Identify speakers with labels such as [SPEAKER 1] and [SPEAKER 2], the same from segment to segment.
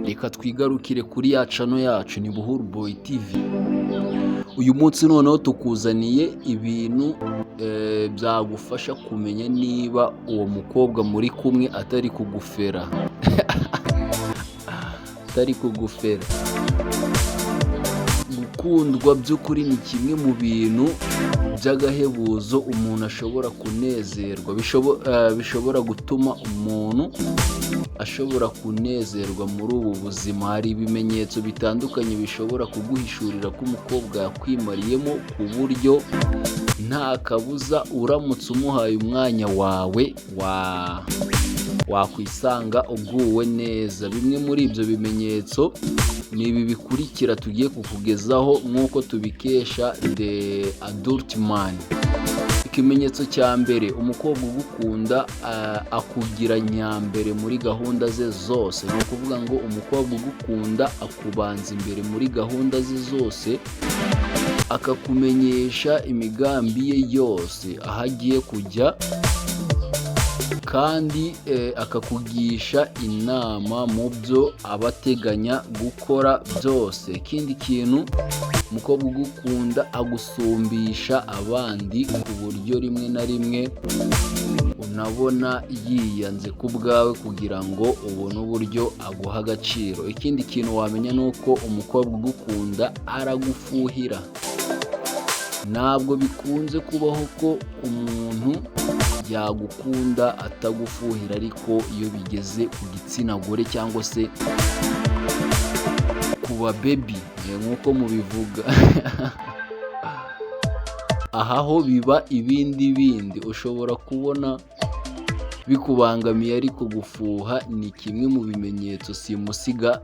[SPEAKER 1] reka twigarukire kuri ya channel yacu ni Buhuru Boy TV. Uyu munsi noneho tukuzaniye ibintu byagufasha kumenya niba uwo mukobwa muri kumwe atari kugufera. Atari kugufera. Gukundwa by'ukuri ni kimwe mu bintu by'agahebuzo umuntu ashobora kunezerwa, bishobora gutuma umuntu ashobora kunezerwa muri ubu buzima. Hari ibimenyetso bitandukanye bishobora kuguhishurira ko umukobwa yakwimariyemo ku buryo nta kabuza uramutse umuhaye umwanya wawe wakwisanga uguwe neza. Bimwe muri ibyo bimenyetso ni ibi bikurikira tugiye kukugezaho nk'uko tubikesha The Adult Man. Ikimenyetso cya mbere, umukobwa ugukunda akugira nyambere muri gahunda ze zose. Ni ukuvuga ngo umukobwa ugukunda akubanza imbere muri gahunda ze zose, akakumenyesha imigambi ye yose, aho agiye kujya, kandi akakugisha inama mu byo abateganya gukora byose. Ikindi kintu, umukobwa ugukunda agusumbisha abandi ku buryo rimwe na rimwe unabona yiyanze ku bwawe kugira ngo ubone uburyo aguha agaciro. Ikindi kintu wamenya ni uko umukobwa ugukunda aragufuhira. Ntabwo bikunze kubaho ko umuntu yagukunda atagufuhira, ariko iyo bigeze ku gitsina gore cyangwa se ku babebi nk'uko mubivuga, aha ho biba ibindi. Ushobora kubona bikubangamiye, ariko gufuha ni kimwe mu bimenyetso simusiga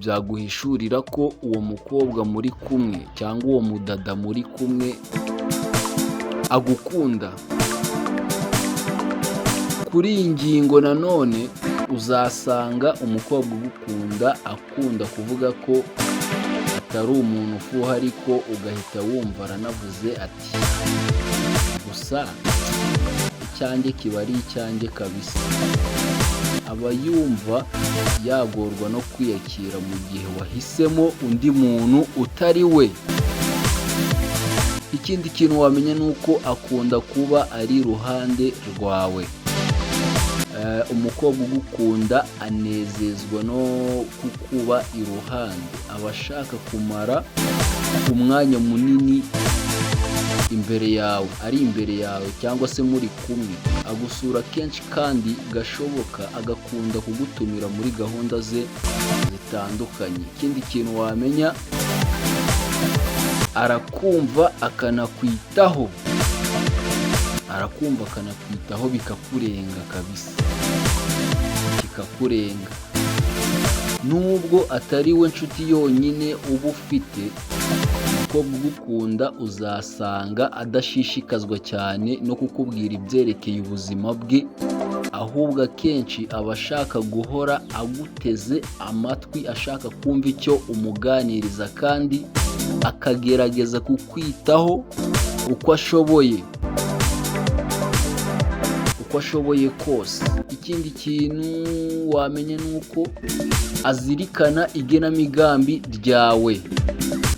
[SPEAKER 1] byaguhishurira ko uwo mukobwa muri kumwe cyangwa uwo mudada muri kumwe agukunda. Kuri iyi ngingo nanone uzasanga umukobwa ugukunda akunda kuvuga ko atari umuntu ufuha, ariko ugahita wumva aranavuze ati gusa icyanjye kiba ari icyanjye kabisa. Aba yumva yagorwa no kwiyakira mu gihe wahisemo undi muntu utari we. Ikindi kintu wamenya ni uko akunda kuba ari iruhande rwawe. Umukobwa ugukunda anezezwa no kukuba iruhande. Aba ashaka kumara umwanya munini imbere yawe, ari imbere yawe cyangwa se muri kumwe. Agusura kenshi kandi gashoboka, agakunda kugutumira muri gahunda ze zitandukanye. Ikindi kintu wamenya, arakumva akanakwitaho. Arakumva akanakwitaho bikakurenga kabisa, kikakurenga. Nubwo atari we nshuti yonyine uba ufite, umukobwa ugukunda uzasanga adashishikazwa cyane no kukubwira ibyerekeye ubuzima bwe, ahubwo akenshi aba ashaka guhora aguteze amatwi, ashaka kumva icyo umuganiriza, kandi akagerageza kukwitaho uko ashoboye kose. Ikindi kintu wamenya ni uko azirikana igenamigambi ryawe.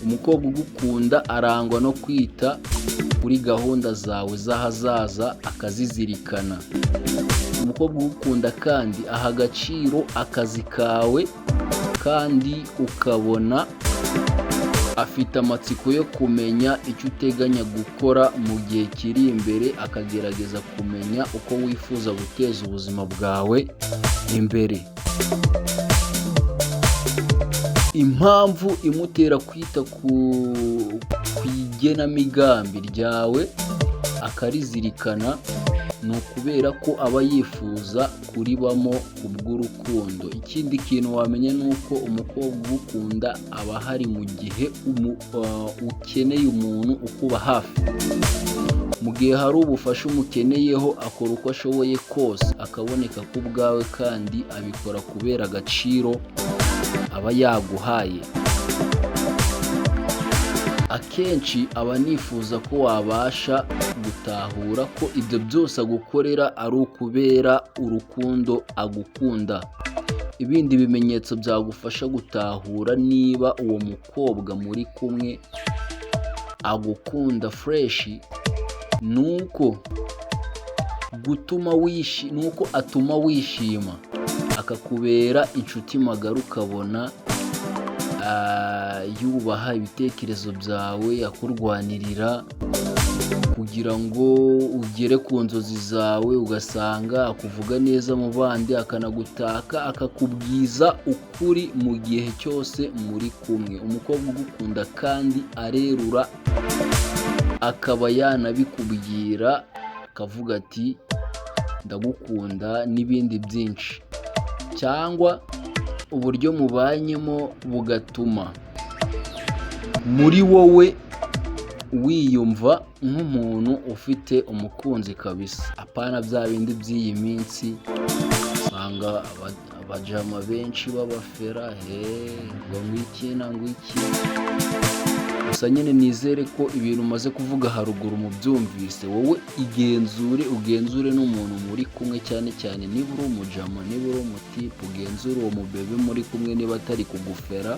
[SPEAKER 1] Umukobwa ugukunda arangwa no kwita kuri gahunda zawe z'ahazaza, akazizirikana. Umukobwa ugukunda kandi aha agaciro akazi kawe, kandi ukabona afite amatsiko yo kumenya icyo uteganya gukora mu gihe kiri imbere, akagerageza kumenya uko wifuza guteza ubuzima bwawe imbere. Impamvu imutera kwita ku igenamigambi ryawe akarizirikana, ni ukubera ko aba yifuza kuribamo kubw'urukundo. Ikindi kintu wamenya ni uko umukobwa ugukunda aba ahari mu gihe ukeneye umuntu ukuba hafi. Mu gihe hari ubufasha umukeneyeho, akora uko ashoboye kose akaboneka ku bwawe, kandi abikora kubera agaciro aba yaguhaye. Akenshi aba nifuza ko wabasha gutahura ko ibyo byose agukorera ari ukubera urukundo agukunda. ibindi bimenyetso byagufasha gutahura niba uwo mukobwa muri kumwe agukunda fresh nuko atuma wishima akakubera inshuti magara, ukabona yubaha ibitekerezo byawe, akurwanirira kugira ngo ugere ku nzozi zawe, ugasanga akuvuga neza mu bandi, akanagutaka, akakubwiza ukuri mu gihe cyose muri kumwe. Umukobwa ugukunda kandi arerura, akaba yanabikubwira akavuga ati ndagukunda n'ibindi byinshi, cyangwa uburyo mubanyemo bugatuma muri wowe wiyumva nk'umuntu ufite umukunzi kabisa. Apana bya bindi by'iyi minsi usanga abajama benshi babafera ngo ngwiki na ngwiki. Gusa nyine nizere ko ibintu umaze kuvuga haruguru mu byumvise. Wowe ugenzure n'umuntu muri kumwe, cyane cyane niba uri umujama, niba uri umutipe, ugenzure uwo mubebe muri kumwe niba atari kugufera.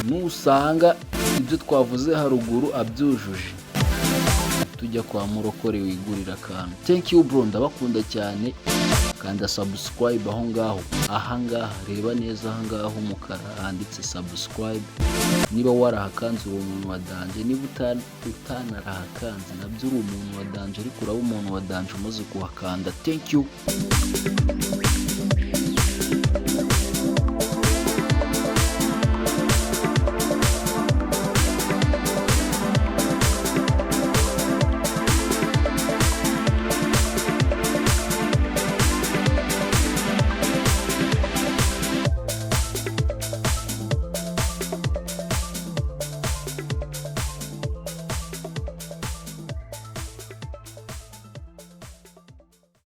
[SPEAKER 1] Nusanga ibyo twavuze haruguru abyujuje, tujya kwa murokore wigurira akantu. Thank you bro, ndabakunda cyane. Kanda subscribe aho ngaho, ahangaha reba neza ahangaha umukara handitse subscribe. Niba warahakanze uri umuntu wa danje, niba utanarahakanze nabyo uri umuntu wa danje, ariko uraba umuntu wa danje umaze kuhakanda. Thank you.